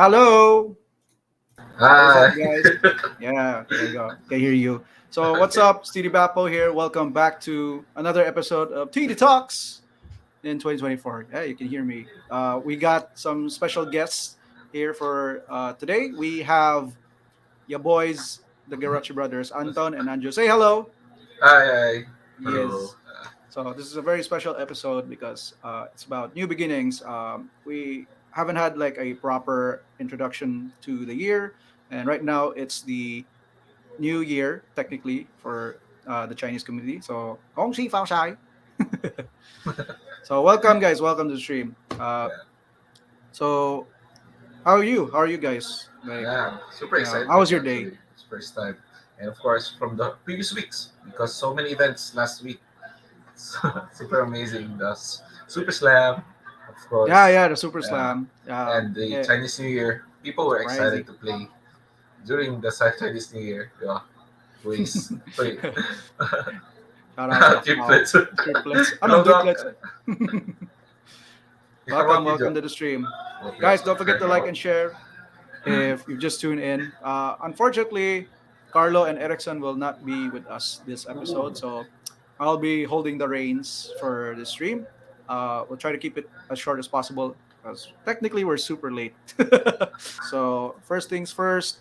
Hello. What's up, Hi. guys? Yeah, there you go. Can hear you. So, what's Okay. up? Stevie Bappo here. Welcome back to another episode of TD Talks in 2024. Yeah, you can hear me. We got some special guests here for today. We have your boys, the Gerochi brothers, Anton and Andrew. Say hello. Hi. Hi. Hello. Yes. So this is a very special episode because it's about new beginnings. We haven't had like a proper introduction to the year, and right now it's the new year technically for the Chinese community. So Gong Xi Fao Shai. So welcome guys, welcome to the stream. Yeah. So how are you? How are you guys? Like, Yeah. Super how excited was your day? actually. It's first time, and of course from the previous weeks because so many events last week. Super amazing. Super Slam, of Yeah, course. yeah, the Super Yeah. Slam. And the Chinese New Year. People were excited Crazy. to play during the Chinese New Year. Yeah. Ways. Wait. Shout out sa Macau. Triplets. Triplets. Anong Hello, Doc. duplets? How Welcome, about you, welcome Joe? to the stream. Okay. Guys, don't forget to like and share if you've just tuned in. Unfortunately, Carlo and Erickson will not be with us this episode, so I'll be holding the reins for the stream. We'll try to keep it as short as possible because technically we're super late. So, first things first,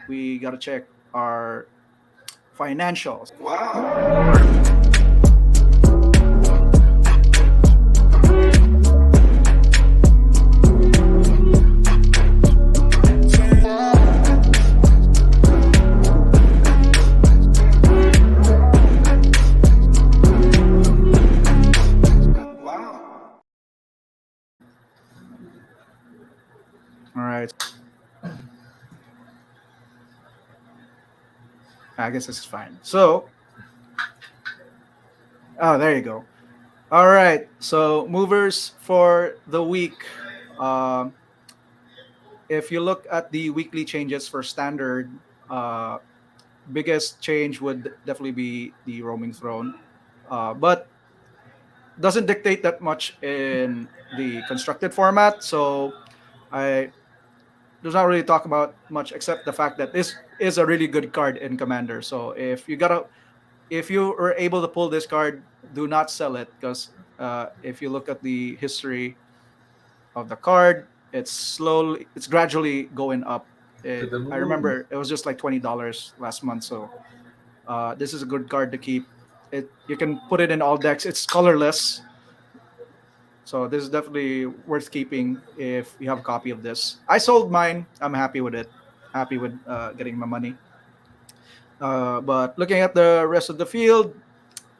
we got to check our financials. All right. I guess this is fine. So, there you go. All right. So movers for the week. Um, if you look at the weekly changes for standard, uh, biggest change would definitely be the roaming throne, but doesn't dictate that much in the constructed format. So I does not really talk about much except the fact that this is a really good card in Commander. So if you are able to pull this card, do not sell it because if you look at the history of the card, it's gradually going up. To the I moon. remember it was just like $20 last month, so this is a good card to keep. It you can put it in all decks. It's colorless, so this is definitely worth keeping if you have a copy of this. I sold mine. I'm happy with it. Happy with getting my money. But looking at the rest of the field,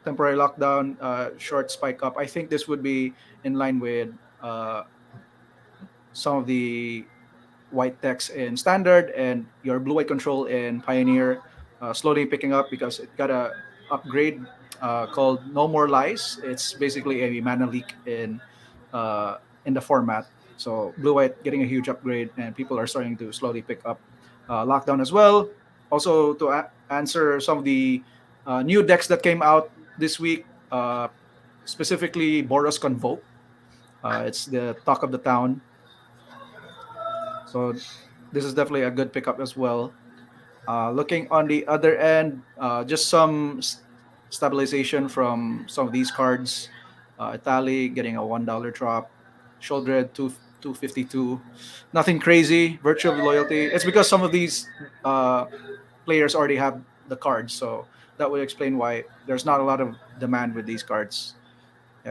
temporary lockdown, short spike up. I think this would be in line with some of the white text in standard and your blue white control in Pioneer slowly picking up because it got a upgrade called No More Lies. It's basically a mana leak in the format. So blue white getting a huge upgrade and people are starting to slowly pick up lockdown as well. Also to answer some of the new decks that came out this week, specifically Boros Convoke. It's the talk of the town. So this is definitely a good pickup as well. Looking on the other end, just some stabilization from some of these cards. Itali getting a $1 drop. Shouldered 252. Nothing crazy. Virtue of loyalty. It's because some of these players already have the cards, so that would explain why there's not a lot of demand with these cards.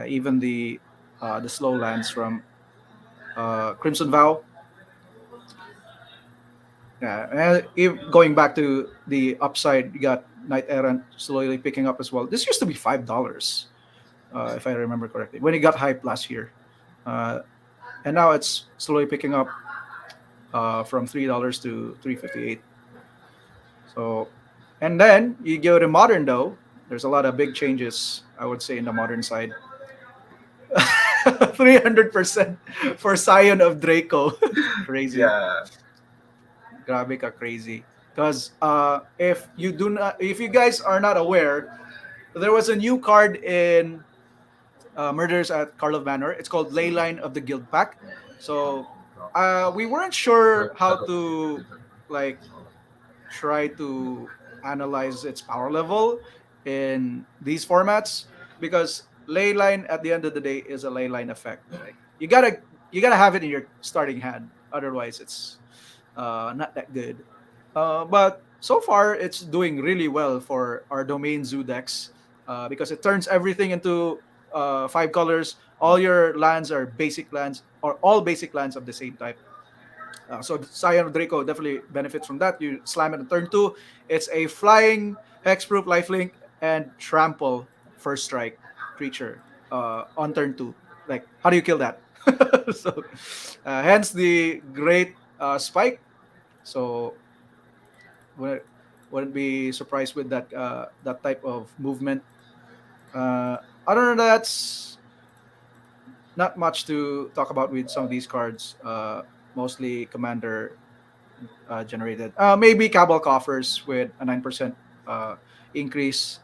Even the slow lands from Crimson Vow. Yeah, and if going back to the upside, you got Knight Errant slowly picking up as well. This used to be $5, if I remember correctly, when it got hyped last year, uh, and now it's slowly picking up from $3 to 358. So, and then you go to modern though. There's a lot of big changes, I would say, in the modern side. 300% for Scion of Draco. Crazy. Yeah. Grabe ka crazy. Because if you guys are not aware, there was a new card in Murders at Karlov Manor. It's called Leyline of the Guild Pack. So We weren't sure So how that was to like try to analyze its power level in these formats because ley line at the end of the day is a ley line effect. Like you gotta have it in your starting hand, otherwise it's not that good. But so far it's doing really well for our domain zoo decks because it turns everything into five colors. All your lands are basic lands or all basic lands of the same type. So Scion of Draco definitely benefits from that. You slam it on turn two. It's a flying hexproof lifelink and trample first strike creature on turn two. Like, how do you kill that? So, hence the great spike. So, wouldn't, wouldn't be surprised with that type of movement. Uh, Other than that, not much to talk about with some of these cards. Mostly commander generated. Maybe Cabal coffers with a 9% uh, increase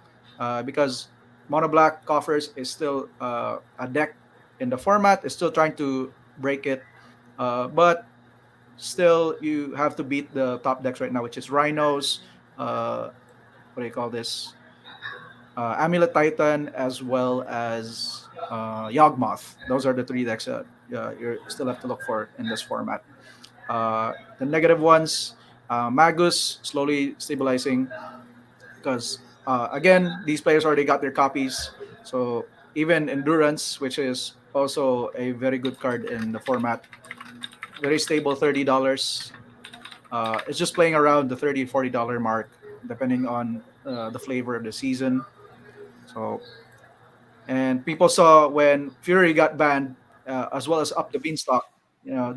because Mono Black coffers is still a deck in the format. It's still trying to break it, but still you have to beat the top decks right now, which is Rhinos. What do you call this? Amulet Titan as well as Yawgmoth. Those are the three decks that you still have to look for in this format. The negative ones, Magus slowly stabilizing because again these players already got their copies. So even Endurance, which is also a very good card in the format, very stable $30. It's just playing around the $30-$40 mark depending on the flavor of the season. So and people saw when Fury got banned, as well as Up the Beanstalk.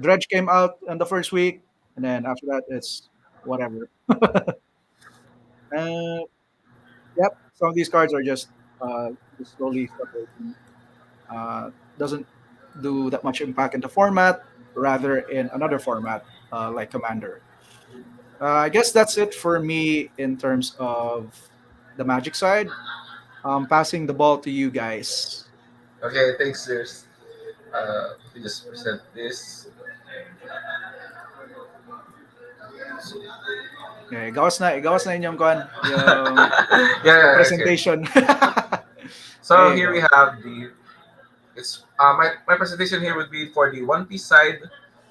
Dredge came out in the first week, and then after that, it's whatever. uh, yep, some of these cards are just slowly separating. Doesn't do that much impact in the format, rather in another format like Commander. I guess that's it for me in terms of the Magic side. Passing the ball to you guys. okay. Thanks, Zeus. Let me just present this. Okay, gawas na inyong kwan, yung Yeah, yeah, it's here. presentation. So There you here we go. have the it's my presentation here would be for the One Piece side.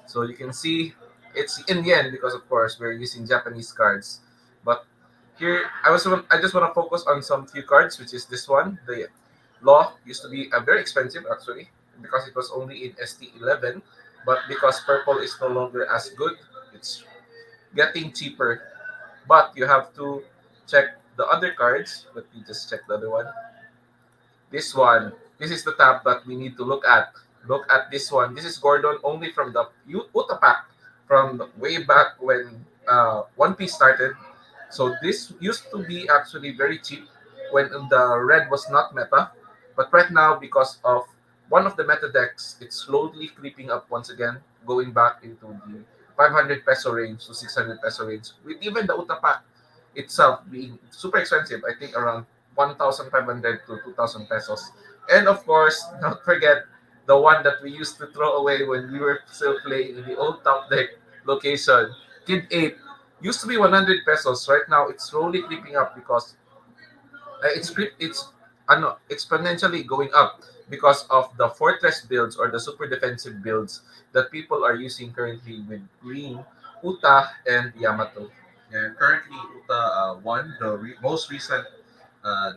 So you can see it's in yen because of course we're using Japanese cards. But here I just want to focus on some few cards, which is this one. The Law used to be very expensive actually because it was only in ST11, but because purple is no longer as good, it's getting cheaper. But you have to check the other cards. Let me just check the other one. This one, this is the tab that we need to look at. Look at this one. This is Gordon only from the Uta pack from way back when One Piece started. So this used to be actually very cheap when the red was not meta, but right now because of one of the meta decks, it's slowly creeping up once again, going back into the 500 peso range to 600 peso range. With even the Uta pack itself being super expensive, I think around 1,500 to 2,000 pesos. And of course, don't forget the one that we used to throw away when we were still playing in the old top deck location. Kid 8 used to be 100 pesos. Right now, it's slowly creeping up because it's exponentially going up because of the fortress builds or the super defensive builds that people are using currently with Green, Uta, and Yamato. And currently, Uta won the most recent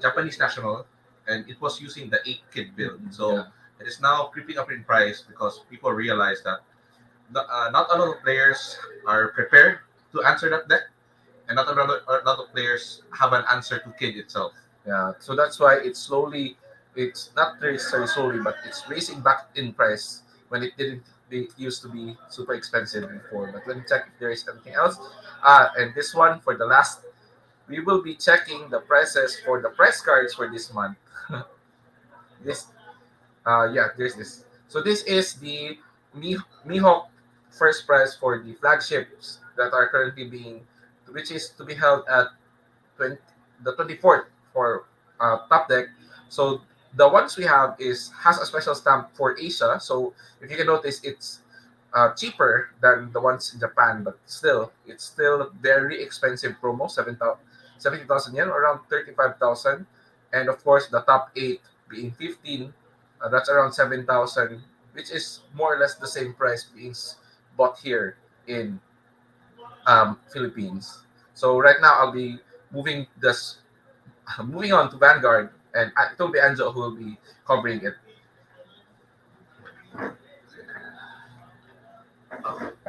Japanese national, and it was using the 8 kit build. So Yeah. it is now creeping up in price because people realize that not a lot of players are prepared to answer that deck, and not of players have an answer to kid itself. Yeah, so that's why it's not necessarily slowly, but it's racing back in price when it didn't. It used to be super expensive before. But let me check if there is anything else. And this one for the last, we will be checking the prices for the price cards for this month. This, yeah, there's this. So this is the Mihawk first prize for the flagships that are currently being, which is to be held at 20, the 24th for top deck. So the ones we have is has a special stamp for Asia. So if you can notice, it's cheaper than the ones in Japan, but still, it's still very expensive promo, 70,000 yen, around 35,000. And of course, the top eight being 15, that's around 7,000, which is more or less the same price being bought here in Philippines. So right now, I'll be moving this, moving on to Vanguard, and it will be Anjo who will be covering it.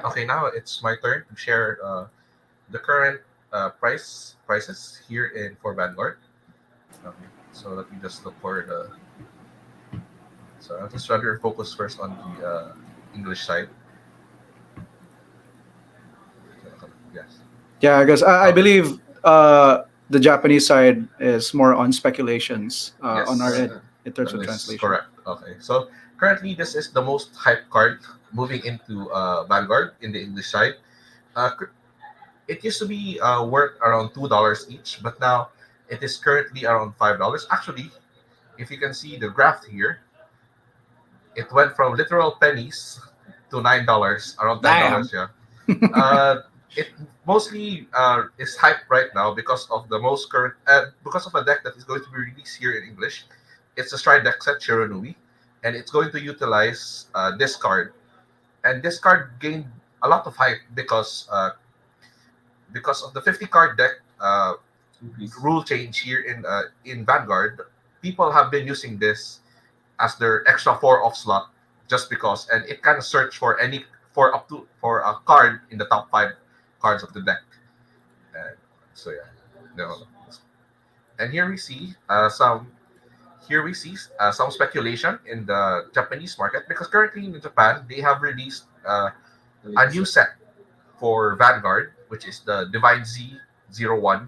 Okay, now it's my turn to share the current prices here in for Vanguard. Okay, so let me just look for the. So I'll just rather focus first on the English side. Yes. Yeah, I guess I Okay. believe the Japanese side is more on speculations on our Yes. end in terms That of is translation. correct. Okay. So currently, this is the most hyped card moving into Vanguard in the English side. Uh, it used to be worth around $2 each, but now it is currently around $5. Actually, if you can see the graph here, it went from literal pennies to $9, around Damn. $10. Yeah. It mostly is hyped right now because of the most current, because of a deck that is going to be released here in English. It's a Stride deck set Shiranui, and it's going to utilize this card. And this card gained a lot of hype because of the 50 card deck Please. rule change here in Vanguard. People have been using this as their extra four off slot just because, and it can search for any for up to for a card in the top five cards of the deck. And so yeah, no. And here we see some speculation in the Japanese market because currently in Japan they have released The a latest new set. set for Vanguard, which is the Divine Z01,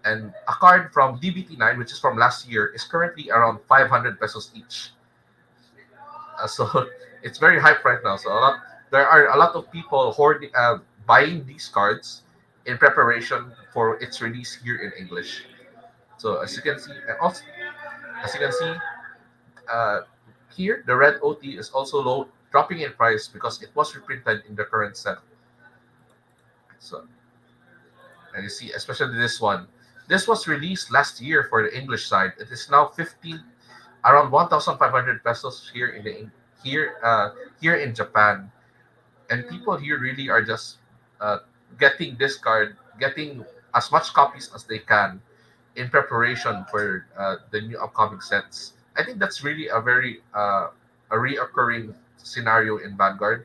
and a card from DBT9, which is from last year, is currently around 500 pesos each. So it's very hype right now. So there are a lot of people buying these cards in preparation for its release here in English. So as you can see, and also as you can see uh, here, the red OT is also low, dropping in price because it was reprinted in the current set. So and you see, especially this one, this was released last year for the English side. It is now 15 around 1,500 pesos here here here in Japan, and people here really are just uh, getting this card, getting as much copies as they can in preparation for the new upcoming sets. I think that's really a reoccurring scenario in Vanguard,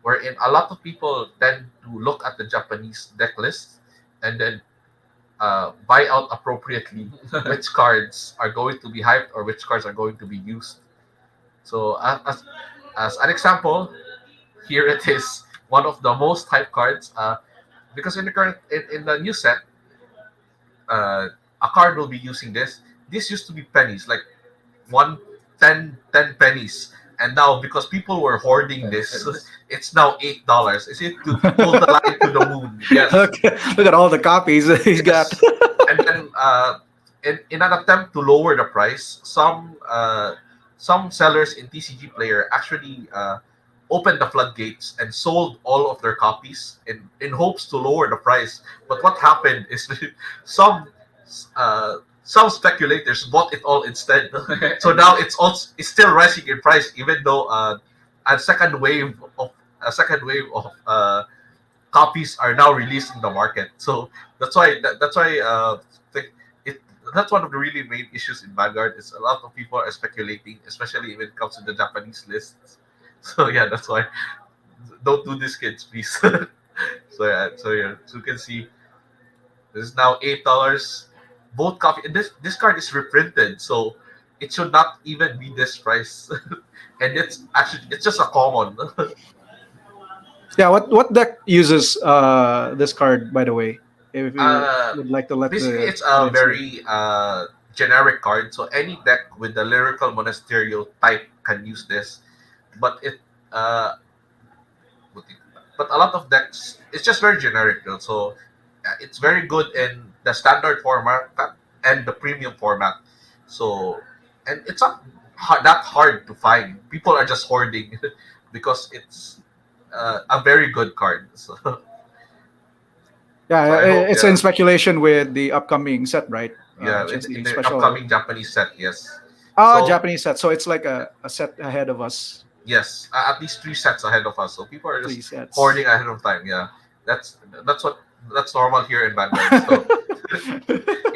wherein a lot of people tend to look at the Japanese deck list and then buy out appropriately which cards are going to be hyped or which cards are going to be used. So as an example, here it is one of the most hyped cards. Because in the current in the new set, a card will be using this. This used to be pennies, like one 10 pennies, and now because people were hoarding this, Cents. it's now $8. Is it to hold the line to the moon? Yes, Look, look at all the copies he's got. yes. And then in an attempt to lower the price, some sellers in TCG Player actually opened the floodgates and sold all of their copies in hopes to lower the price. But what happened is some some speculators bought it all instead. So now it's still rising in price, even though a second wave of a second wave of copies are now released in the market. So that's why the- it that's one of the really main issues in Vanguard is a lot of people are speculating, especially when it comes to the Japanese lists. So yeah, that's why don't do this, kids, please. So you can see this is now $8. Both copy. This card is reprinted, so it should not even be this price. And it's just a common. Yeah, what deck uses this card, by the way? If you Uh, would like to let Basically, the it's a audience know. very generic card. So any deck with the lyrical monasterial type can use this. But uh, but a lot of decks, it's just very generic though. So it's very good in the standard format and the premium format. So and it's not that hard to find. People are just hoarding because a very good card. So, Yeah, so I hope, it's in yeah, speculation with the upcoming set, right? yeah, Which is in the the special upcoming Japanese set, yes. So Japanese set. So it's like a set ahead of us. yes, at least 3 sets ahead of us. So people are Three just sets. hoarding ahead of time. Yeah, that's that's what that's normal here in Vanguard. So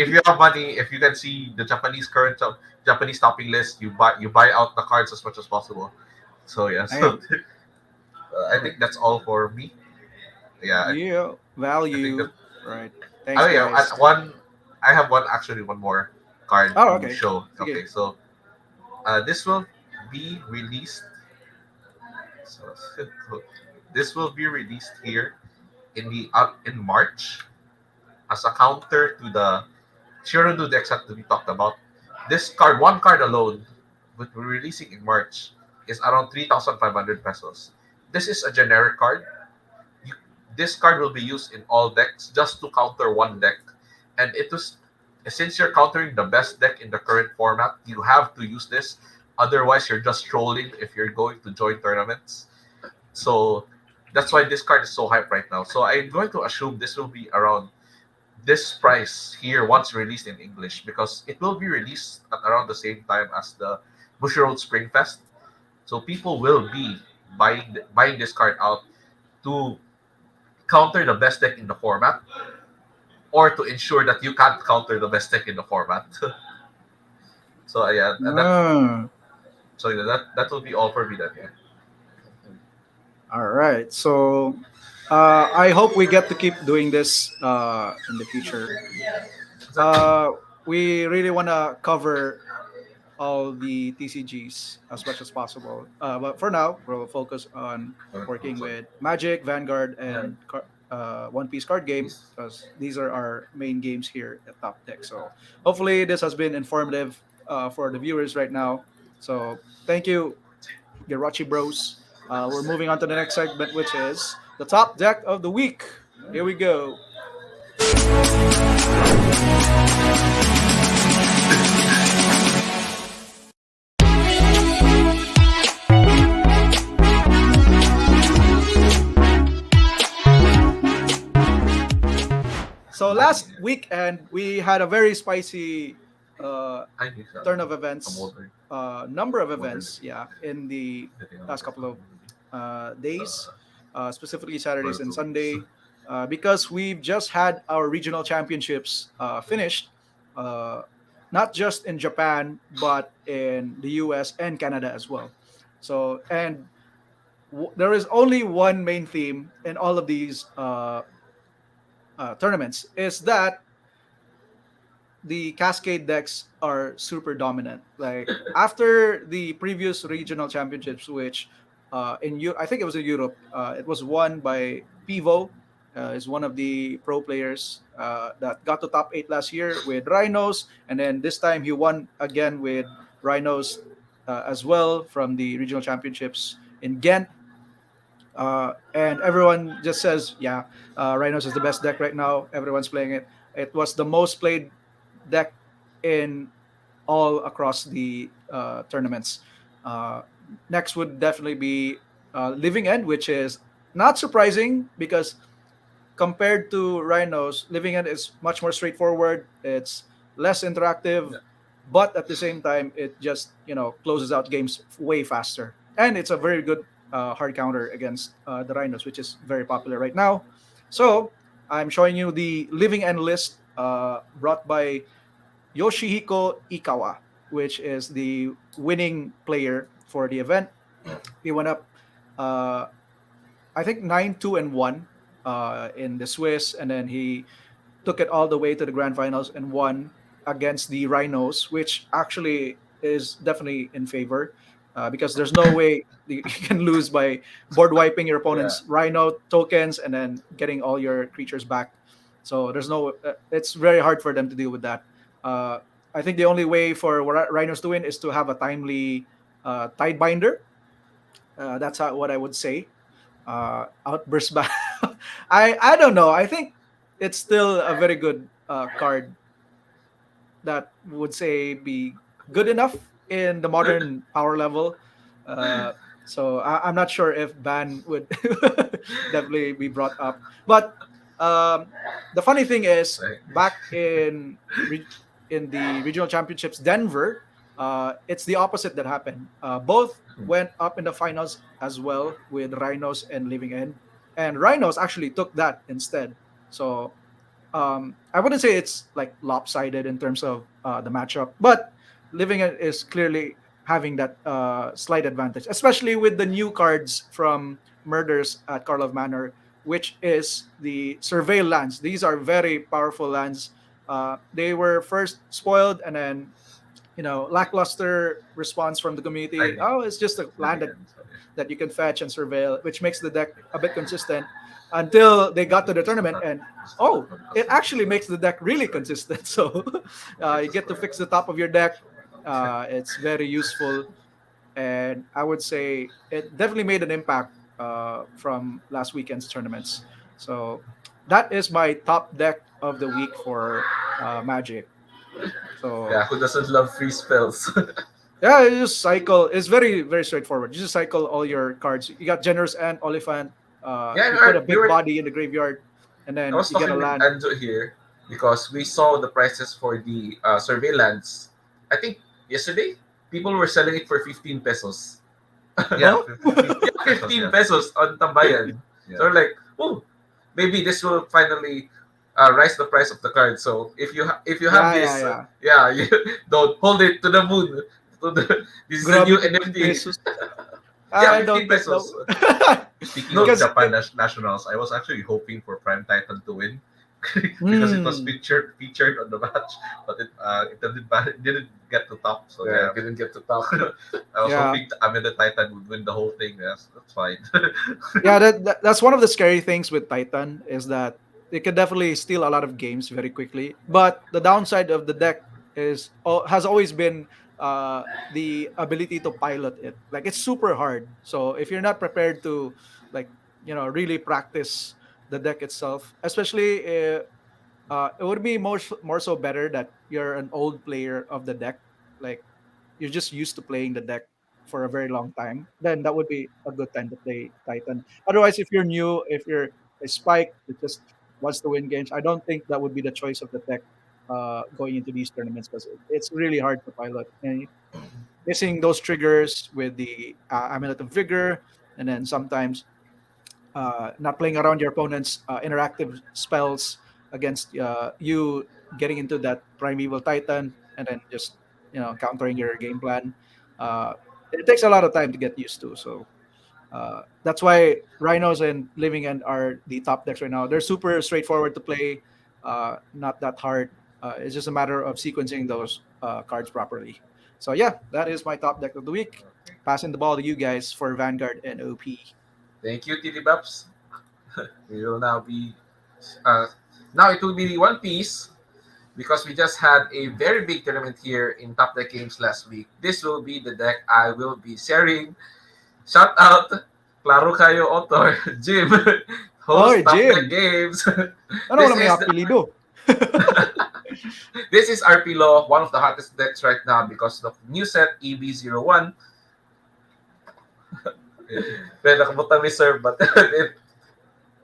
if you have money, if you can see the Japanese current Japanese topping list, you buy out the cards as much as possible. So yeah, so Damn. I think that's all for me. Yeah, Yeah, I think that. value. Right. Thanks, Oh yeah, guys. I have one more card Oh, to okay. show. Okay. Okay, so this will be released. So, this will be released here in March as a counter to the Shirandu decks that we talked about. This card, one card alone, with releasing in March, is around 3,500 pesos. This is a generic card. You, this card will be used in all decks just to counter one deck, and it was since you're countering the best deck in the current format, you have to use this. Otherwise, you're just trolling if you're going to join tournaments. So that's why this card is so hyped right now. So I'm going to assume this will be around this price here once released in English because it will be released at around the same time as the Bushiroad Spring Fest. So people will be buying this card out to counter the best deck in the format or to ensure that you can't counter the best deck in the format. So yeah, and that Ah, so yeah, that will be all for me then. Yeah. all right. So I hope we get to keep doing this in the future. Exactly. Uh, we really want to cover all the TCGs as much as possible. But for now, we'll focus on working So, with Magic, Vanguard, yeah. and One Piece card game Please. because these are our main games here at Top Deck. So hopefully this has been informative for the viewers right now. So thank you, Gerochi Bros. We're moving on to the next segment, which is the Top Deck of the Week. Here we go. So last weekend we had a very spicy uh, I think so. turn of I'm events, wondering. number of Wondering. events, yeah, in the Getting on last couple of days, uh, specifically Saturdays for and 2 weeks. Sunday, because we've just had our regional championships finished, uh, not just in Japan but in the US and Canada as well. So, and there is only one main theme in all of these tournaments is that the Cascade decks are super dominant. Like after the previous regional championships, which I think it was in Europe, it was won by Pivo, is one of the pro players that got to top eight last year with Rhinos, and then this time he won again with Rhinos as well from the regional championships in Ghent. And everyone just says, yeah, Rhinos is the best deck right now. Everyone's playing it. It was the most played deck in all across the tournaments. Uh, Next would definitely be Living End, which is not surprising because compared to Rhinos, Living End is much more straightforward. It's less interactive, Yeah. but at the same time, it just closes out games way faster, and it's a very good hard counter against the Rhinos, which is very popular right now. So I'm showing you the Living End list brought by Yoshihiko Ikawa, which is the winning player for the event. He went up, uh, I think 9-2-1 in the Swiss, and then he took it all the way to the grand finals and won against the Rhinos, which actually is definitely in favor because there's no way you can lose by board wiping your Yeah. opponent's Rhino tokens and then getting all your creatures back. So there's no, it's very hard for them to deal with that. Uh, I think the only way for Rhinos to win is to have a timely Tidebinder. That's what I would say. Outburst back. I don't know. I think it's still a very good card that would say be good enough in the modern power level. Uh, So I'm not sure if ban would definitely be brought up. But um, the funny thing is, Right. back in the regional championships, Denver, it's the opposite that happened. Both went up in the finals as well with Rhinos and Living End, and Rhinos actually took that instead. So I wouldn't say it's like lopsided in terms of the matchup, but Living It is clearly having that slight advantage, especially with the new cards from Murders at Karlov Manor, which is the Surveil lands. These are very powerful lands. They were first spoiled and then lackluster response from the community. Tiny, Oh, it's just a land living that ends. Okay. you can fetch and surveil, which makes the deck a bit consistent until they got to the This is tournament. not And this is not oh, for the it customers. actually makes the deck really consistent. So you This is get to for fix the top of your deck. my It's very useful. And I would say it definitely made an impact from last weekend's tournaments. So that is my top deck of the week for Magic. So Yeah, who doesn't love free spells? yeah, you just cycle. It's very, very straightforward. You just cycle all your cards. You got Generous and Oliphant. Yeah, You put a we big were. body in the graveyard, and I then was you get a talking with land. Anjo here because we saw the prices for the surveillance. I think yesterday people were selling it for 15 pesos. yeah, Huh? 15 Yeah, pesos. 15 Yeah, pesos on Tambayan. So yeah. we're like, oh, maybe this will finally rise the price of the card. So if you have Yeah, yeah, this, yeah. yeah, you don't hold it to the moon. To the, this is the Grabe new 15 NFT. pesos. Yeah, I don't 15 think that. pesos. Speaking No, of Because Japan nationals, I was actually hoping for Prime Titan to win because it was hmm, featured on the match, but it didn't get to top. So yeah, yeah, didn't get to talk. I was yeah, hoping Amida Titan would win the whole thing. Yes, that's fine. yeah. That's one of the scary things with Titan is that it can definitely steal a lot of games very quickly. But the downside of the deck has always been the ability to pilot it. Like it's super hard. So if you're not prepared to like really practice the deck itself, especially it would be more so better that you're an old player of the deck, like you're just used to playing the deck for a very long time, then that would be a good time to play Titan. Otherwise, if you're new, if you're a spike that just wants to win games, I don't think that would be the choice of the deck going into these tournaments because it's really hard to pilot and missing those triggers with the amulet of vigor, and then sometimes not playing around your opponent's interactive spells against you getting into that primeval titan and then just countering your game plan. It takes a lot of time to get used to. So that's why Rhinos and Living End are the top decks right now. They're super straightforward to play, not that hard. It's just a matter of sequencing those cards properly. So yeah, that is my top deck of the week. Passing the ball to you guys for Vanguard and OP. Thank you, TD Baps. We will now be uh, now it will be the One Piece because we just had a very big tournament here in Top Deck Games last week. This will be the deck I will be sharing. Shout out, Claro Kayo Author, Jim, Oh, host Top Deck Jim. Games. Ano this wala may is the, apelido? this is RP Law, one of the hottest decks right now because of new set EB01. May nakabutang reserve, but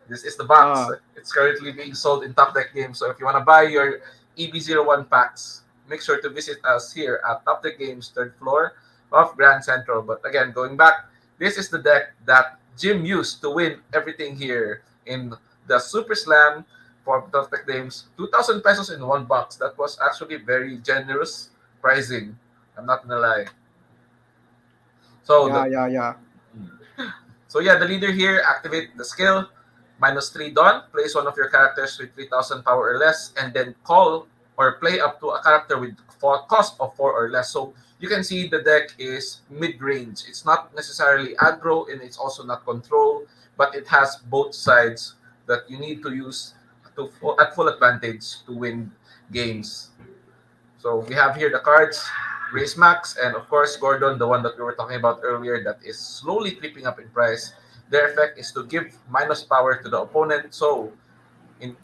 this is the box. Ah, It's currently being sold in Top Deck Games. So if you want to buy your EB01 packs, make sure to visit us here at Top Deck Games, third floor of Grand Central. But again, going back, this is the deck that Jim used to win everything here in the Super Slam for Top Deck Games. 2,000 pesos in one box. That was actually very generous pricing. I'm not gonna lie. So yeah, the yeah, yeah. So yeah, the leader here, activate the skill, -3 Dawn, place one of your characters with 3,000 power or less, and then call or play up to a character with cost of 4 or less. So you can see the deck is mid-range. It's not necessarily aggro and it's also not control, but it has both sides that you need to use at full advantage to win games. So we have here the cards, Race Max, and of course Gordon, the one that we were talking about earlier that is slowly creeping up in price. Their effect is to give minus power to the opponent. So in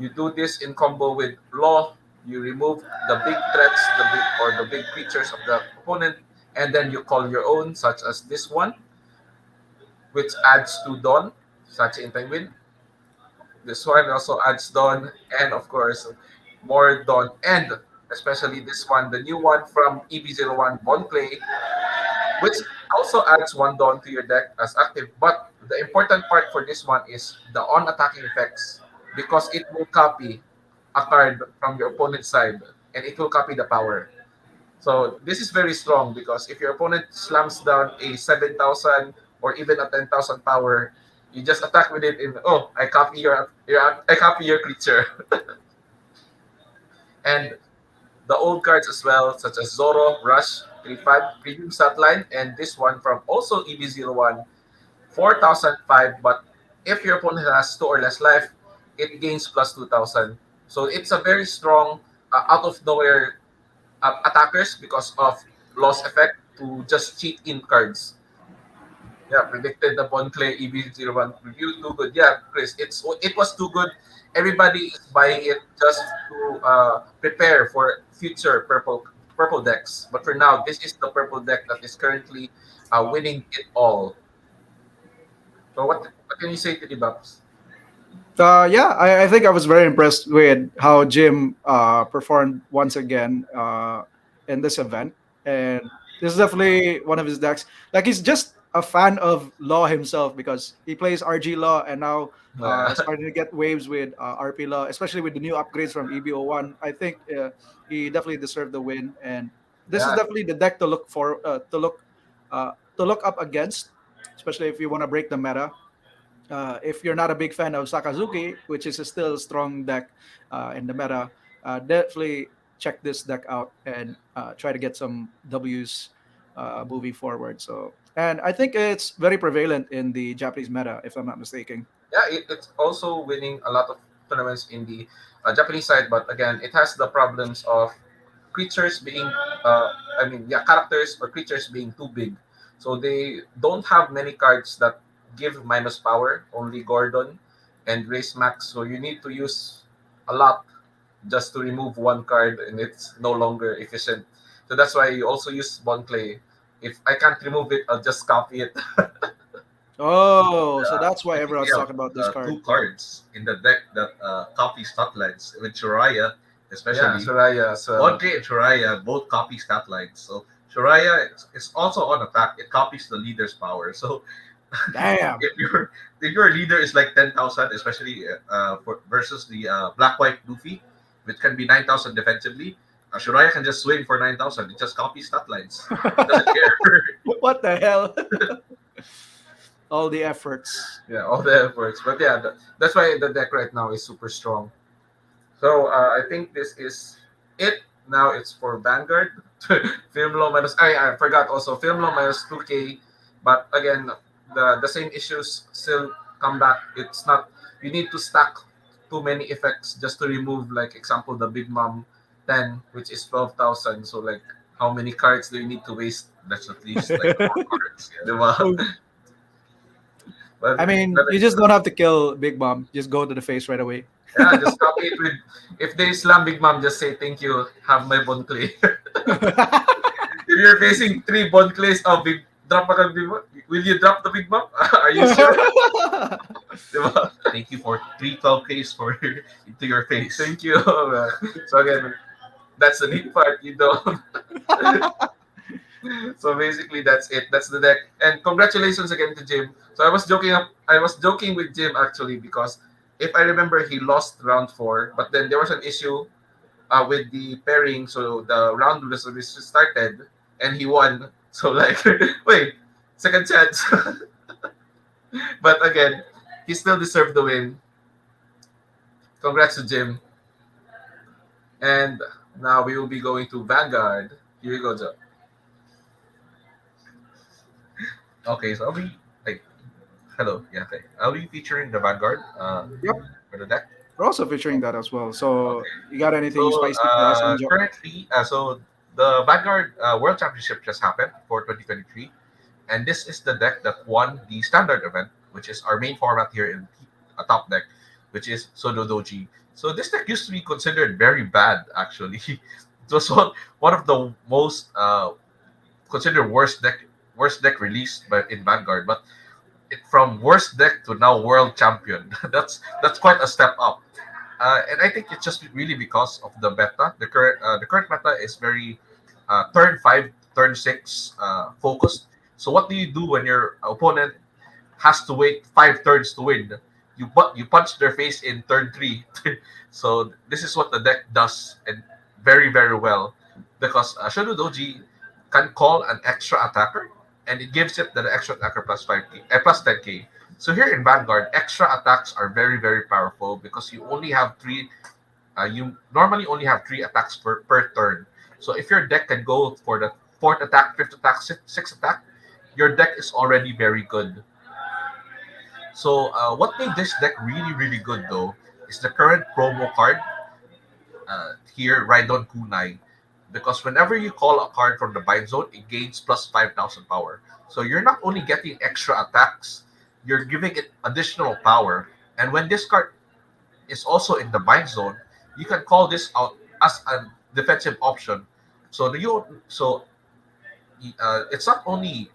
you do this in combo with Law, you remove the big threats, the big creatures of the opponent, and then you call your own, such as this one. which adds to Dawn, Sachi and Penguin. This one also adds Dawn, and of course, more Dawn, and especially this one, the new one from EB01 Bon Clay, which also adds one Dawn to your deck as active. But the important part for this one is the on attacking effects, because it will copy a card from your opponent's side and it will copy the power. So this is very strong because if your opponent slams down a 7,000 or even a 10,000 power, you just attack with it in, oh, I copy your creature. And the old cards as well, such as Zoro, Rush, 3-5, Premium Statline, and this one from also EB01, 4,005. But if your opponent has 2 or less life, it gains plus 2,000. So it's a very strong, out of nowhere attackers because of loss effect to just cheat in cards. Yeah, predicted the Bon Clay EB01 review. Too good. Yeah, Chris, it was too good. Everybody is buying it just to prepare for future purple decks. But for now, this is the purple deck that is currently winning it all. So what can you say to the Bucks? Yeah, I think I was very impressed with how Jim performed once again in this event, and this is definitely one of his decks. Like he's just a fan of Law himself because he plays RG Law and now Yeah, starting to get waves with RP Law, especially with the new upgrades from EBO1. I think he definitely deserved the win, and this is yeah, definitely the deck to look for to look up against, especially if you want to break the meta. If you're not a big fan of Sakazuki, which is a still strong deck in the meta, definitely check this deck out and try to get some W's moving forward. So, and I think it's very prevalent in the Japanese meta, if I'm not mistaken. yeah. It's also winning a lot of tournaments in the Japanese side, but again, it has the problems of creatures being characters or creatures being too big, so they don't have many cards that give minus power, only Gordon and Race Max, so you need to use a lot just to remove one card and it's no longer efficient. So that's why you also use Bon Clay. If I can't remove it, I'll just copy it. Oh, so that's why I think we everyone's have talking about this two card. cards in the deck that copy stat lines with Shuraya, Yeah, especially. Soraya as well. Vodka and Shuraya both copy stat lines. So Shuraya is also on attack. It copies the leader's power. So Damn. if your leader is like 10,000, especially versus the black white Luffy, which can be 9,000 defensively, Shuraya can just swing for 9,000. It just copies stat lines. It doesn't care. What the hell? All the efforts. Yeah, all the efforts. But yeah, that's why the deck right now is super strong. So I think this is it. Now it's for Vanguard. Film low minus. I forgot also film low minus 2K. But again, the same issues still come back. It's not, you need to stack too many effects just to remove, like example, the Big Mom 10, which is 12,000. So like, how many cards do you need to waste? That's at least like four cards. Yeah. Diba? I mean, But you just don't have to kill Big Mom. Just go to the face right away. yeah, just copy it with. If they slam Big Mom, just say thank you. Have my Bon Clay. If you're facing 3 Bon Clays, oh, big drop ka Big Mom. Will you drop the Big Mom? Are you sure? Diba? Thank you for 312Ks for into your face. Thank you. So again, that's the neat part. You don't. So basically, that's it. That's the deck. And congratulations again to Jim. So I was joking with Jim actually because if I remember, he lost round 4, but then there was an issue with the pairing, so the round was started, and he won. So like, wait, second chance. But again, he still deserved the win. Congrats to Jim. And now we will be going to Vanguard. Here you go, Joe. Okay, so I'll be like, hello, yeah, okay. I'll be featuring the Vanguard Yep, for the deck. we're also featuring that as well. So, Okay. you got anything So spicy for us, Anjo? currently, so the Vanguard World Championship just happened for 2023, and this is the deck that won the standard event, which is our main format here in a top deck, which is Sodo Doji. So this deck used to be considered very bad, actually. It was one of the most considered worst deck released by in Vanguard, but from worst deck to now world champion. That's quite a step up. And I think it's just really because of the meta. The current meta is very turn five, turn six focused. So what do you do when your opponent has to wait 5 turns to win? You punch their face in turn three. So this is what the deck does, and very very well, because Shadow Doji can call an extra attacker, and it gives it the extra attacker plus 5k, plus 10k. So here in Vanguard, extra attacks are very very powerful because you only have three. You normally only have three attacks per turn. So if your deck can go for the fourth attack, fifth attack, sixth attack, your deck is already very good. So what made this deck really really good though is the current promo card here, Raidon Kunai, because whenever you call a card from the bind zone, it gains plus 5,000 power. So you're not only getting extra attacks, you're giving it additional power. And when this card is also in the bind zone, you can call this out as a defensive option. So it's not only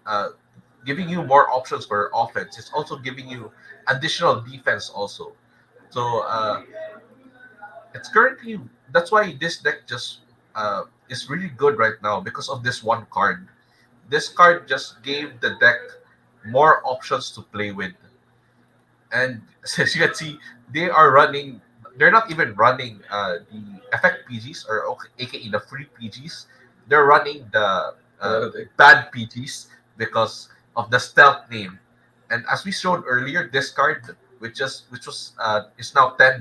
giving you more options for offense; it's also giving you additional defense also. So it's currently that's why this deck just is really good right now because of this one card. This card just gave the deck more options to play with, and as you can see, they are running. They're not even running the effect PGs or AKA the free PGs. They're running the bad PGs because of the stealth name. And as we showed earlier, this card, which was is now $10.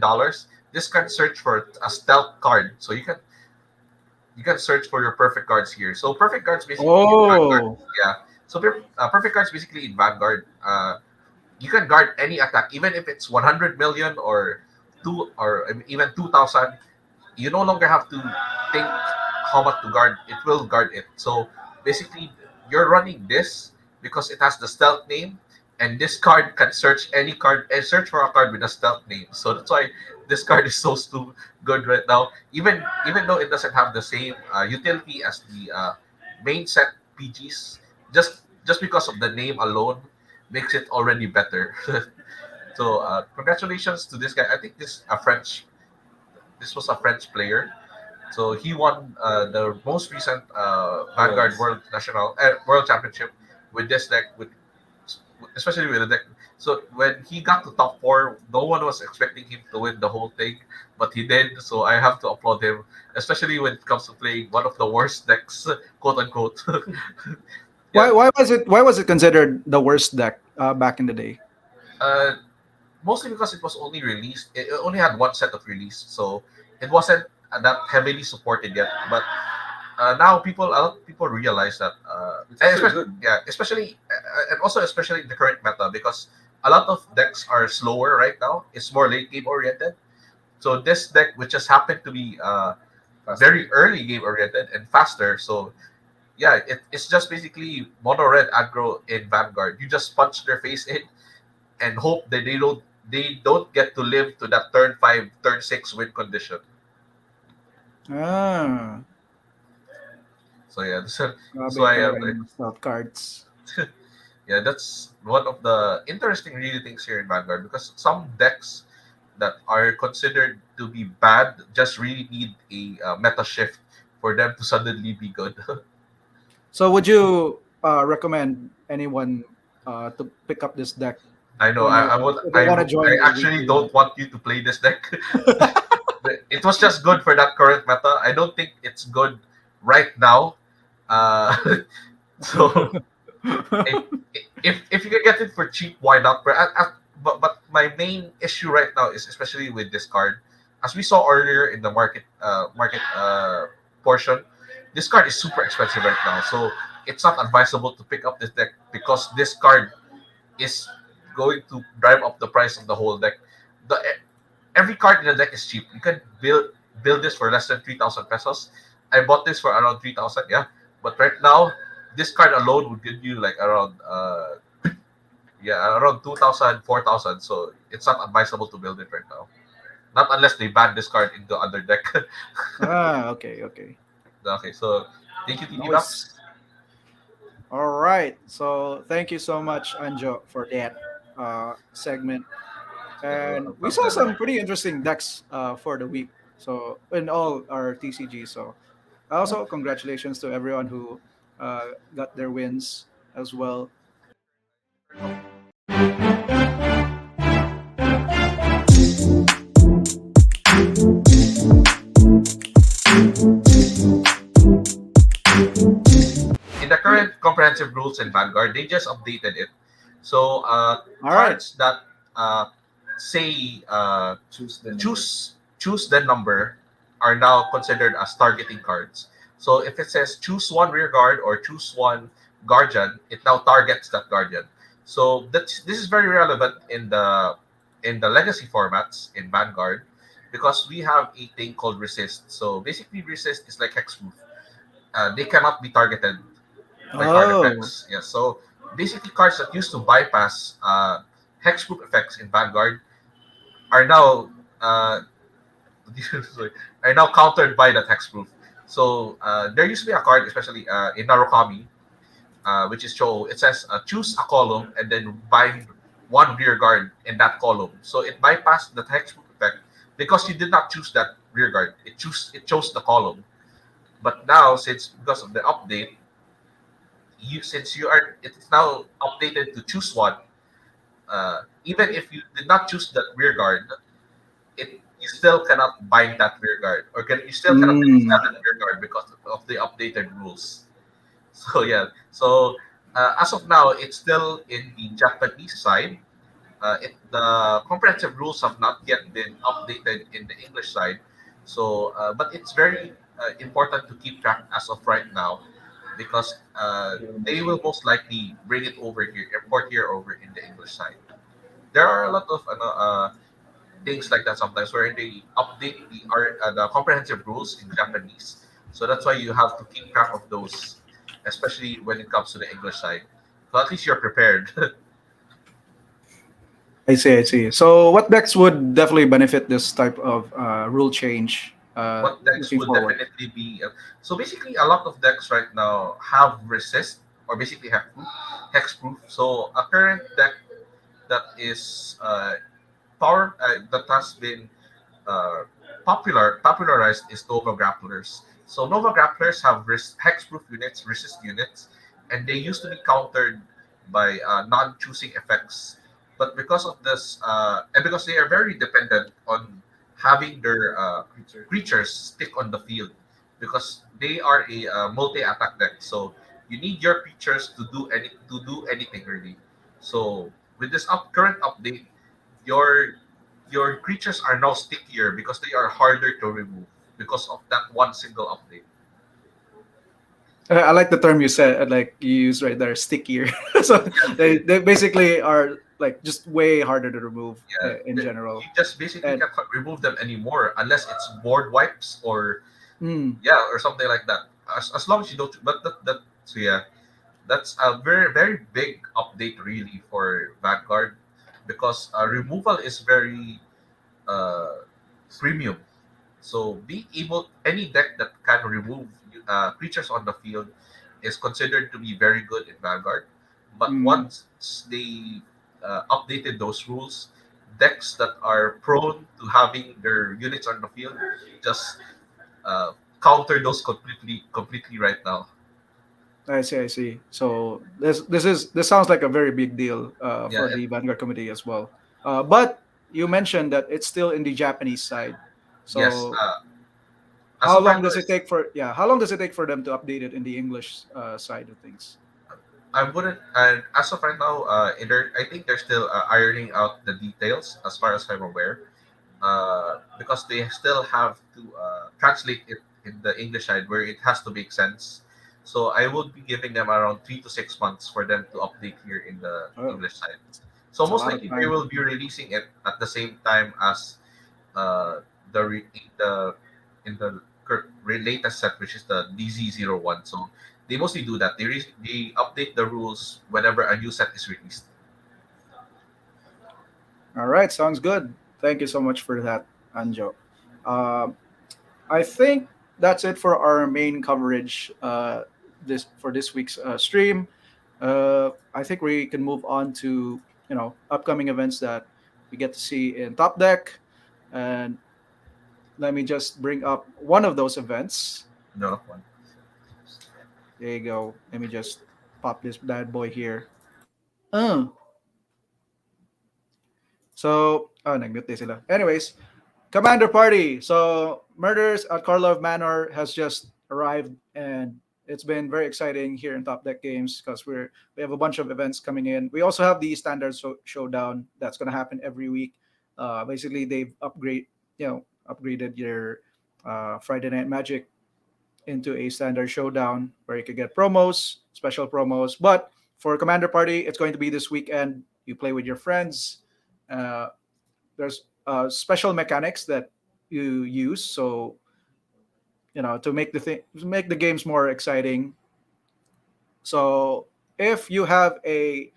This can search for a stealth card, so you can search for your perfect cards here. So perfect cards basically in Vanguard, Oh, yeah. So perfect cards basically in Vanguard. You can guard any attack, even if it's 100 million or even 2,000. You no longer have to think how much to guard. It will guard it. So basically, you're running this because it has the stealth name, and this card can search any card and search for a card with a stealth name. So that's why this card is so good right now. Even though it doesn't have the same utility as the main set PGs, just because of the name alone makes it already better. So congratulations to this guy. I think this was a French player. So he won the most recent Vanguard Worlds. World Championship with this deck, with especially with the deck. So when he got to top four, no one was expecting him to win the whole thing, but he did. So I have to applaud him, especially when it comes to playing one of the worst decks, quote unquote. Yeah. why was it considered the worst deck back in the day? Uh, Mostly because it was only released. It only had one set of release, so it wasn't that heavily supported yet. But now a lot of people realize that, It's and actually especially good. yeah, and also especially in the current meta, because a lot of decks are slower right now. It's more late game oriented. So this deck, which just happened to be Faster. very early game oriented and faster, so yeah, it's just basically mono red aggro in Vanguard. You just punch their face in and hope that they don't get to live to that turn five, turn six win condition. Ah, So yeah, that's grabe why talaga yung mga stealth cards. yeah, that's one of the interesting really things here in Vanguard, because some decks that are considered to be bad just really need a meta shift for them to suddenly be good. So would you recommend anyone to pick up this deck I know. when if they want to I join the actually weekly? don't want you to play this deck. It was just good for that current meta. I don't think it's good right now. Uh, so if, if you can get it for cheap, why not? But my main issue right now is especially with this card, as we saw earlier in the market portion, this card is super expensive right now. So it's not advisable to pick up this deck because this card is going to drive up the price of the whole deck. The Every card in the deck is cheap. You can build this for less than 3,000 pesos. I bought this for around 3,000, yeah. But right now, this card alone would give you like around yeah, around 2,000, 4,000. So it's not advisable to build it right now. Not unless they ban this card into other deck. Ah, okay, okay. Okay, so thank you, TD Max. Nice. All right. So thank you so much, Anjo, for that. segment, So and no we saw problem. some pretty interesting decks for the week. So in all our TCG. So also congratulations to everyone who got their wins as well. In the current comprehensive rules in Vanguard, they just updated it. So All right. cards that uh, say Choose the number. choose the number are now considered as targeting cards. So if it says choose one rear guard or choose one guardian, it now targets that guardian. So this is very relevant in the legacy formats in Vanguard because we have a thing called resist. So basically, resist is like hexproof. They cannot be targeted by card Oh. effects. Yeah, so basically cards that used to bypass hexproof effects in Vanguard are now uh, are now countered by that hexproof. So there used to be a card, especially in Narukami, which is Cho. It says choose a column and then bind one rear guard in that column. So it bypassed the hexproof effect because you did not choose that rear guard. It chose the column. But now, since because of the update, you since you are it is now updated to choose one. Even if you did not choose that rear guard, it you still cannot bind that rear guard, or you still cannot release Mm. that rear guard because of the updated rules. So yeah, so as of now, it's still in the Japanese side. The comprehensive rules have not yet been updated in the English side. So, but it's very important to keep track as of right now because they will most likely bring it over here, import here over in the English side. There are a lot of things like that sometimes where they update the comprehensive rules in Japanese. So that's why you have to keep track of those, especially when it comes to the English side. So at least you're prepared. I see. I see. So what decks would definitely benefit this type of rule change What decks looking would forward? definitely be so basically a lot of decks right now have resist or basically hexproof. So a current deck that is that has been uh, popularized is Nova Grapplers. So Nova Grapplers have hexproof units, resist units, and they used to be countered by non-choosing effects. But because of this, and because they are very dependent on having their Creature. creatures stick on the field, because they are a multi-attack deck, so you need your creatures to do anything really. So with this current update, your your creatures are now stickier because they are harder to remove because of that one single update. I like the term you said, like you use right there, stickier. So Yeah, they basically are like just way harder to remove yeah. in general. You just basically And can't remove them anymore unless it's board wipes or mm, yeah or something like that. As long as you don't, but that so yeah, that's a very very big update really for Vanguard because removal is very uh, premium. So being able any deck that can remove creatures on the field is considered to be very good in Vanguard. But mm, once they updated those rules, decks that are prone to having their units on the field just uh, counter those completely right now. I see, I see. So this sounds like a very big deal Yeah. for the Vanguard committee as well. But you mentioned that it's still in the Japanese side. Yes. So As how of right long now, does it take for how long does it take for them to update it in the English side of things? I wouldn't. And as of right now, I think they're still ironing out the details as far as I'm aware. Because they still have to translate it in the English side where it has to make sense. So I would be giving them around 3 to 6 months for them to update here in the Oh, English side. So it's a most lot of likely they time. will be releasing it at the same time as uh, the re- in the latest set, which is the DZ01. So they mostly do that. They update the rules whenever a new set is released. All right, sounds good. Thank you so much for that, Anjo. Uh, I think that's it for our main coverage this week's stream. I think we can move on to upcoming events that we get to see in Top Deck. And let me just bring up one of those events. No one. There you go. Let me just pop this bad boy here. Uh, nag-mute din sila. Anyways, Commander Party. So, Murders at Karlov Manor has just arrived, and it's been very exciting here in Top Deck Games because we have a bunch of events coming in. We also have the standard showdown that's going to happen every week. Basically, they've upgraded your Friday Night Magic into a standard showdown where you could get promos, special promos. But for Commander Party, it's going to be this weekend. You play with your friends. Uh, there's special mechanics that you use, so to make the games more exciting. So if you have a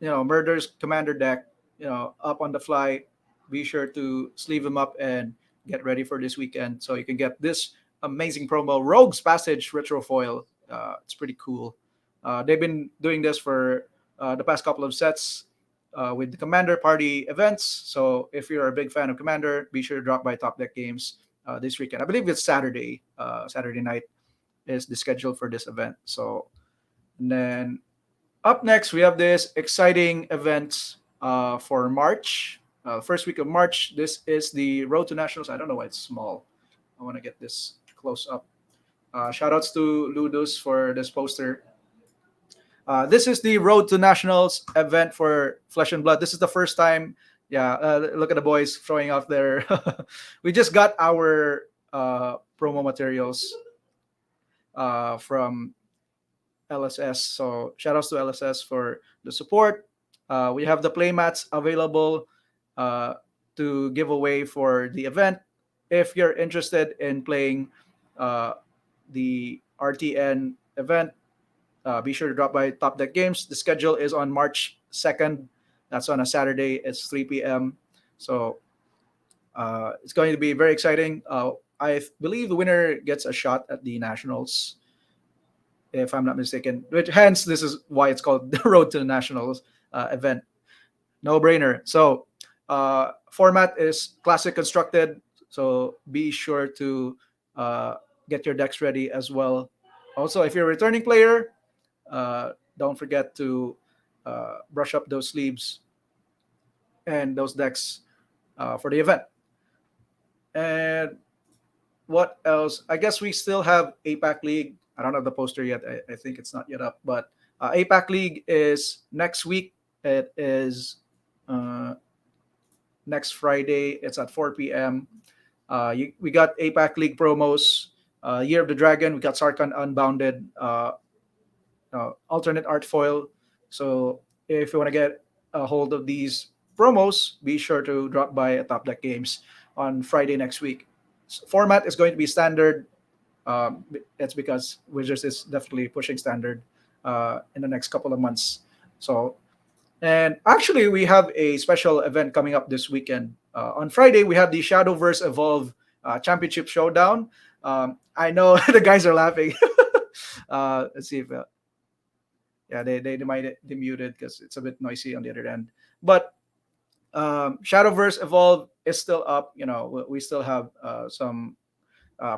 murders commander deck up on the fly, be sure to sleeve them up and get ready for this weekend so you can get this amazing promo, Rogue's Passage Retrofoil. It's pretty cool. They've been doing this for the past couple of sets with the Commander Party events. So if you're a big fan of Commander, be sure to drop by Top Deck Games this weekend. I believe it's Saturday. Saturday night is the schedule for this event. So, and then up next, we have this exciting event for March, first week of March. This is the Road to Nationals. I don't know why it's small. I want to get this close up. Shout outs to Ludus for this poster. This is the Road to Nationals event for Flesh and Blood. This is the first time. Yeah, look at the boys throwing off their. We just got our promo materials from LSS. So shout outs to LSS for the support. We have the playmats available to give away for the event. If you're interested in playing the RTN event, be sure to drop by Top Deck Games. The schedule is on March 2nd. That's on a Saturday. It's 3 p.m. So it's going to be very exciting. I believe the winner gets a shot at the Nationals, if I'm not mistaken. Which hence this is why it's called the Road to the Nationals event. No brainer. So format is classic constructed. So be sure to get your decks ready as well. Also, if you're a returning player, don't forget to brush up those sleeves and those decks for the event. And what else? I guess we still have APAC League. I don't have the poster yet. I think it's not yet up. But APAC League is next week. It is uh, next Friday. It's at 4 p.m. We got APAC League promos. Year of the Dragon. We got Sarkhan Unbounded. Alternate art foil. So if you want to get a hold of these promos, be sure to drop by at Top Deck Games on Friday next week. So format is going to be standard. It's because Wizards is definitely pushing standard in the next couple of months. So, and actually, we have a special event coming up this weekend. On Friday, we have the Shadowverse Evolve Championship Showdown. I know the guys are laughing. Let's see if yeah, they might be muted because it's a bit noisy on the other end. But Shadowverse Evolve is still up. We still have some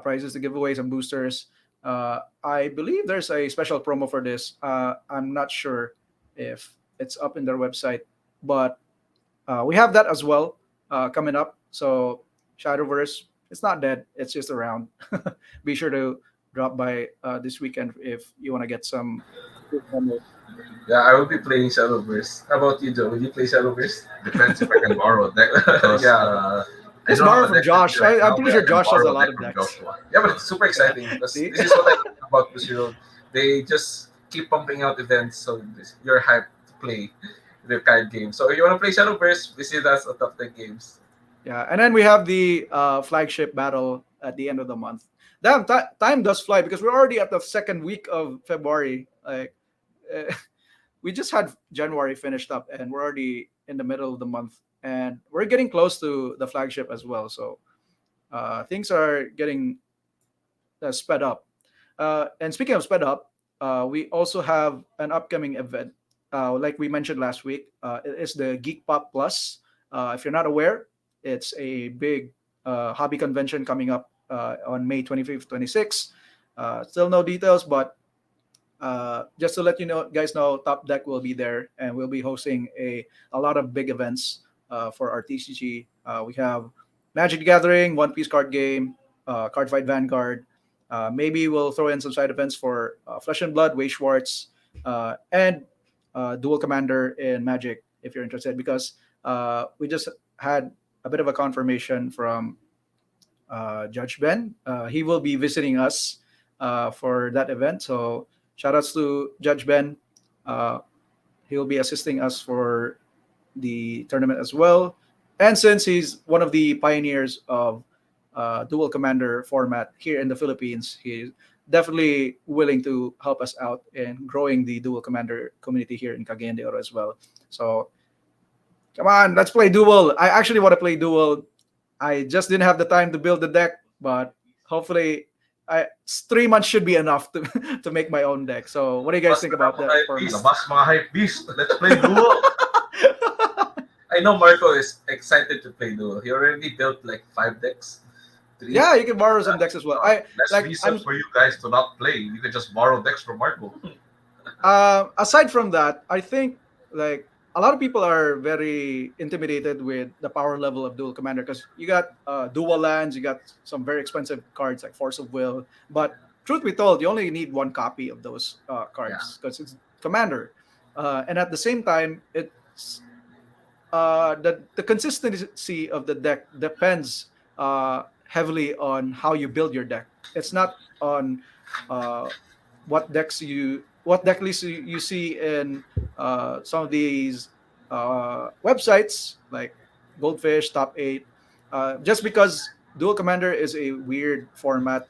prizes to give away, some boosters. I believe there's a special promo for this. I'm not sure if it's up in their website, but we have that as well coming up. So Shadowverse, it's not dead. It's just around. Be sure to drop by this weekend if you want to get some. Yeah, I will be playing Shadowverse. How about you, Joe? Will you play Shadowverse? Depends if I can borrow a deck because Yeah. I Just don't have borrow a from deck with Josh. me right I'm now, pretty but I sure can Josh has a borrow a lot deck of from decks. Joshua. Yeah, but it's super exciting because See? this is what I like about Bushiroad. They just keep pumping out events, so you're hyped to play their card game. So if you want to play Shadowverse, visit us at Top 10 Games. Yeah, and then we have the flagship battle at the end of the month. Damn, time does fly because we're already at the second week of February. Like, uh, we just had January finished up, and we're already in the middle of the month, and we're getting close to the flagship as well. So things are getting sped up. And speaking of sped up, we also have an upcoming event. like we mentioned last week, it is the Geek Pop Plus. If you're not aware, it's a big hobby convention coming up on May 25th, 26th. Still no details, but just to let you know, guys know, Top Deck will be there, and we'll be hosting a lot of big events for our TCG. We have Magic the Gathering, One Piece card game, Cardfight Vanguard. Maybe we'll throw in some side events for Flesh and Blood, Way Schwartz, and Dual Commander in Magic if you're interested. Because we just had a bit of a confirmation from Judge Ben. He will be visiting us for that event. So shout outs to Judge Ben. Uh, he'll be assisting us for the tournament as well. And since he's one of the pioneers of dual commander format here in the Philippines, he's definitely willing to help us out in growing the dual commander community here in Cagayan de Oro as well. So come on, let's play dual. I actually want to play dual. I just didn't have the time to build the deck, but hopefully, 3 months should be enough to to make my own deck. So, what do you guys think about that format? Labas mga hype beast. Let's play duo. I know Marco is excited to play duo. He already built like 5 decks. Three. Yeah, you can borrow some decks as well. That's like reason for you guys to not play. You can just borrow decks from Marco. aside from that, I think like a lot of people are very intimidated with the power level of dual commander because you got dual lands, you got some very expensive cards like Force of Will. But truth be told, you only need one copy of those cards because it's commander, and at the same time, it's the consistency of the deck depends heavily on how you build your deck. It's not on uh, what deck lists you see in some of these websites like Goldfish, Top 8. Just because Dual Commander is a weird format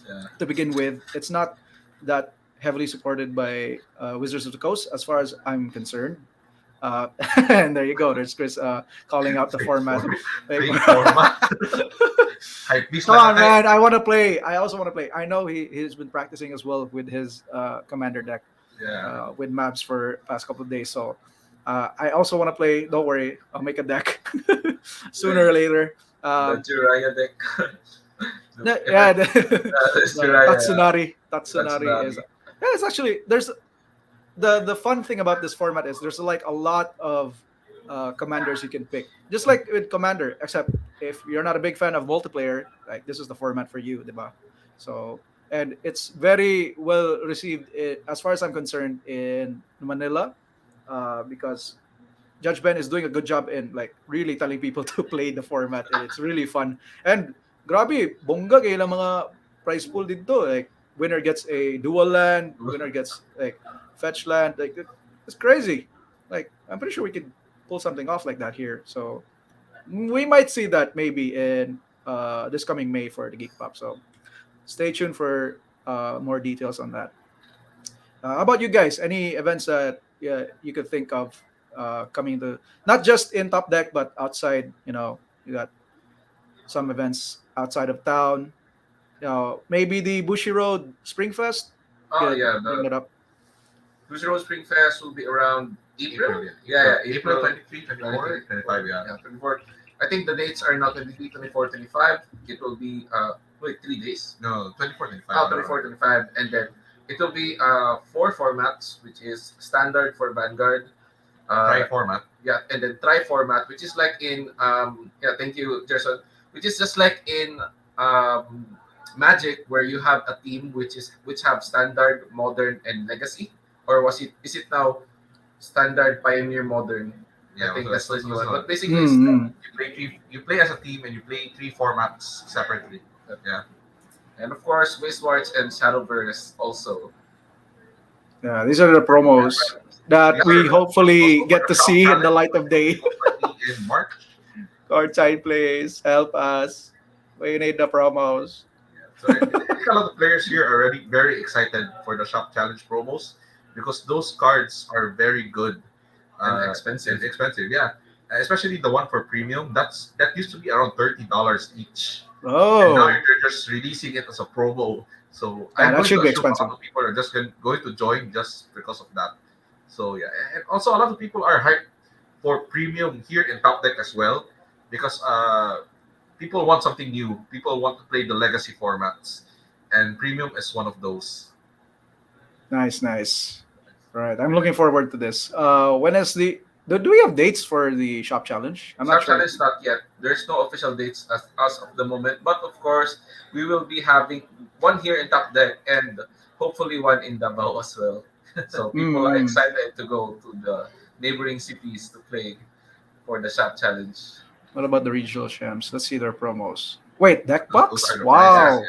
Yeah. to begin with, it's not that heavily supported by Wizards of the Coast as far as I'm concerned. Uh, and there you go. There's Chris calling out the format. Fake format. Hype beast Come like on, a hype. man! I want to play. I also want to play. I know he's been practicing as well with his commander deck Yeah. with maps for past couple of days. So I also want to play. Don't worry, I'll make a deck sooner or later. The Jiraiya deck. Yeah, It's Jiraiya. Tatsunari is. Yeah, it's actually there's the fun thing about this format is there's like a lot of commanders you can pick, just like with commander. Except if you're not a big fan of multiplayer, like this is the format for you, diba? So and it's very well received as far as I'm concerned in Manila, because Judge Ben is doing a good job in like really telling people to play the format, and it's really fun. And grabe, bongga kay ilang mga prize pool dito. Like winner gets a dual land, winner gets like fetch land. Like it's crazy. Like I'm pretty sure we could pull something off like that here. So we might see that maybe in this coming May for the Geek Pop. So stay tuned for more details on that. How about you guys? Any events that you could think of coming to not just in Top Deck but outside? You know, you got some events outside of town. You know, maybe the Bushi Road Spring Fest. Oh Could yeah, bring the that up. Cruiser Road Spring Fest will be around April. Yeah. Yeah, April April 23, 24, 25, yeah. Yeah, 24. I think the dates are not 23, 24, 25. It will be wait 3 days. No, 24, 25. Oh, 24, 25, and then it will be 4 formats, which is standard for Vanguard. Try format. Yeah, and then try format, which is like in yeah, thank you, Gerson. Which is just like in Magic, where you have a team which have standard, modern, and legacy, or is it now standard, pioneer, modern? Yeah, I think so that's the so- new so- one. so But basically, it's you play as a team and you play 3 formats separately. Yeah. and of course, Wastewards and Shadowverse also. Yeah, these are the promos that we hopefully get to see in the light of day. In March. Courtside plays, help us. We need the promos. So I think a lot of players here are already very excited for the Shop Challenge promos because those cards are very good And expensive. and expensive. Yeah, especially the one for premium. That used to be around $30 each, and now Oh, they're just releasing it as a promo. So Yeah, I'm that going should to be assume a lot expensive. of people are just going to join just because of that. So yeah, and also a lot of people are hyped for premium here in Top Deck as well, because people want something new. People want to play the legacy formats, and premium is one of those. Nice, nice. Right. I'm looking forward to this. When is the do we have dates for the shop challenge? I'm not Shop sure. challenge not yet. There's no official dates as of the moment, but of course we will be having one here in Top Deck and hopefully one in Davao as well. So people are Mm. excited to go to the neighboring cities to play for the shop challenge. What about the regional champs? Let's see their promos. Wait, deck Those are box? the Yeah, prices. Wow.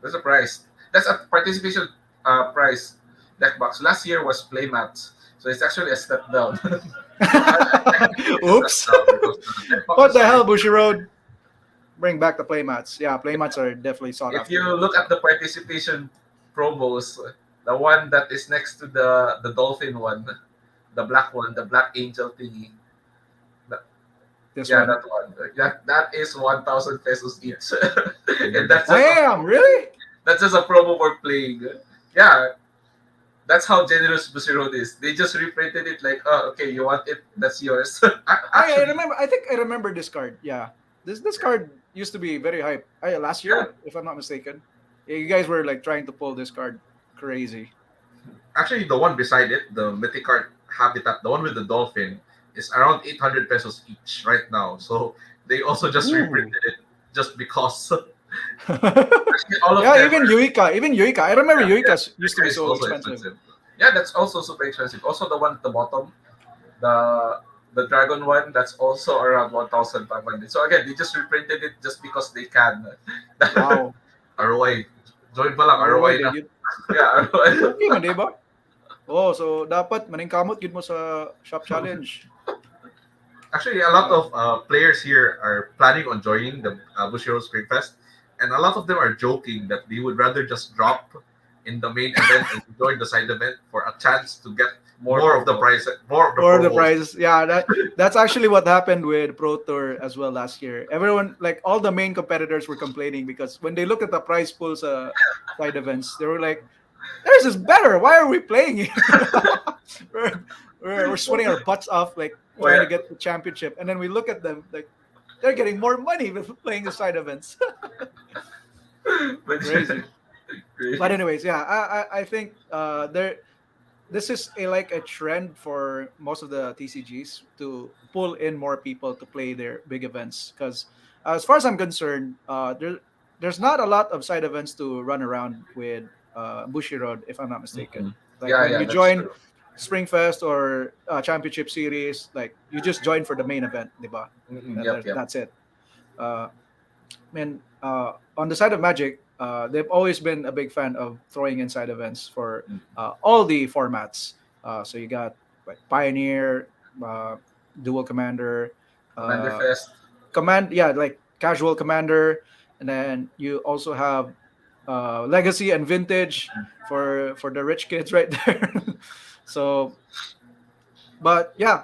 that's a price. That's a participation price. Deck box last year was playmats, so it's actually a step down. Technically, it is a step Oops. down because the deck What boxes the are hell, Bushi Road? Bring back the playmats. Yeah, playmats are definitely sought If you after. look at the participation promos, the one that is next to the dolphin one, the black one, the black angel thingy. That, This yeah, one. that one. That is 1,000 pesos each, and Damn, really? that's just a promo for playing. Yeah, that's how generous Busy Road is. They just reprinted it like, oh, okay, you want it, that's yours. I actually, remember. I think I remember this card. Yeah, this card used to be very hype. Last Yeah, year, if I'm not mistaken. Yeah, you guys were like trying to pull this card crazy. actually, the one beside it, the Mythic Card Habitat, the one with the dolphin, is around 800 pesos each right now. So they also just Ooh. reprinted it just because. Actually, all of Yeah, them even are. Yuika, even Yuika. I remember Yeah, yeah. Yuika's used to Mecha be is so also expensive. expensive. yeah, that's also super expensive. Also, the one at the bottom, the the dragon one, that's also around 1,500. So again, they just reprinted it just because they can. Wow. ROI. Join pa lang, ROI ROI din na. yun. Yeah, Okay man, di ba? Oh, so dapat maningkamot yun mo sa shop challenge. Actually, a lot of players here are planning on joining the Bushiroad Spring Fest, and a lot of them are joking that they would rather just drop in the main event and join the side event for a chance to get more promo. more of the Or the promos. prize. Yeah, that's actually what happened with Pro Tour as well last year. Everyone, like all the main competitors, were complaining because when they looked at the prize pools side events, they were like, "Theirs is better. Why are we playing here? we're, we're sweating our butts off, like Oh trying yeah, to get the championship, and then we look at them like they're getting more money with playing the side events. but Crazy." But great. anyways, yeah, I think this is a trend for most of the TCGs to pull in more people to play their big events. Because as far as I'm concerned, there's not a lot of side events to run around with Bushi Road, if I'm not mistaken. Mhm. Like Yeah, when yeah, you that's join true. Springfest or Championship Series, like you just join for the main event, diba? Yep, yep. That's it. Uh, mean, on the side of Magic, they've always been a big fan of throwing in side events for Mm. all the formats. So you got like Pioneer, uh, Dual Commander, Commander uh, Fest. yeah, like Casual Commander, and then you also have Legacy and Vintage for the rich kids right there. So, but yeah,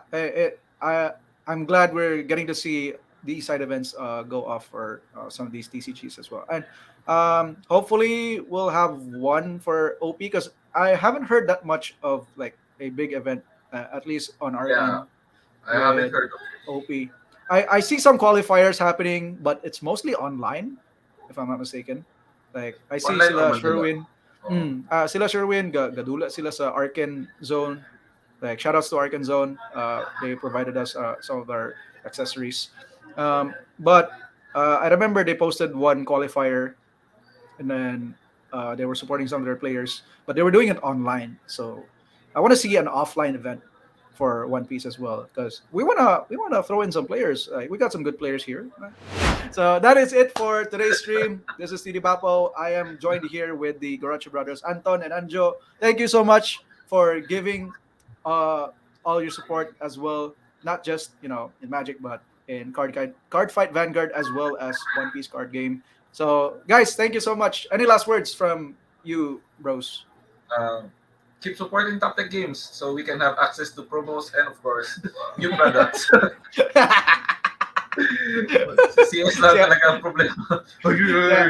I'm glad we're getting to see these side events go off for some of these TCGs as well, and hopefully we'll have one for OP because I haven't heard that much of like a big event, at least on our Yeah, end I haven't with heard of. OP. I see some qualifiers happening, but it's mostly online, if I'm not mistaken. Like I see Online or sila Manila. Sherwin, Oh. sila Sherwin gadula sila sa Arken Zone, like shout outs to Arkan Zone. They provided us some of our accessories. But I remember they posted one qualifier and then they were supporting some of their players, but they were doing it online. So I want to see an offline event for One Piece as well because we wanna throw in some players. We got some good players here. So that is it for today's stream. This is TD Papo. I am joined here with the Gerochi brothers, Anton and Anjo. Thank you so much for giving uh, all your support as well, not just in Magic, but in card fight Vanguard as well as One Piece card game. So guys, thank you so much. Any last words from you, bros? Um, keep supporting Top Tech Games so we can have access to promos and of course new products. Si CS lang Yeah. talaga ang problema. Yeah.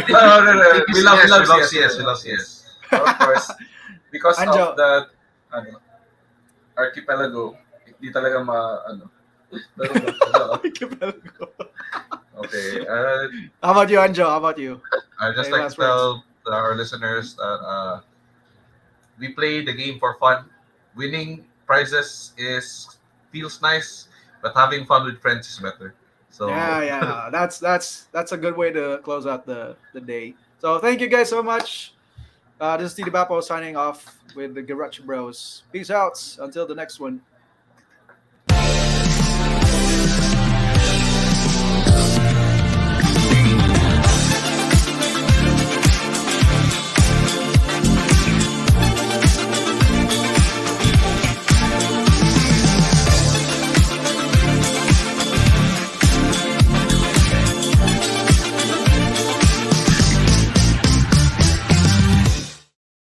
No, no, no. We love Yes, we love CS. CS, we love CS. Of course, because of Anjo, the ano, archipelago, hindi talaga ano. Ano? Archipelago. Okay. How about you, Anjo? How about you? I just Any like to last words? tell our listeners that we play the game for fun. Winning prizes is feels nice, but having fun with friends is better. Yeah, So yeah. That's a good way to close out the day. So thank you guys so much. This is Tito Bapo signing off with the Gerochi Bros. Peace out. Until the next one.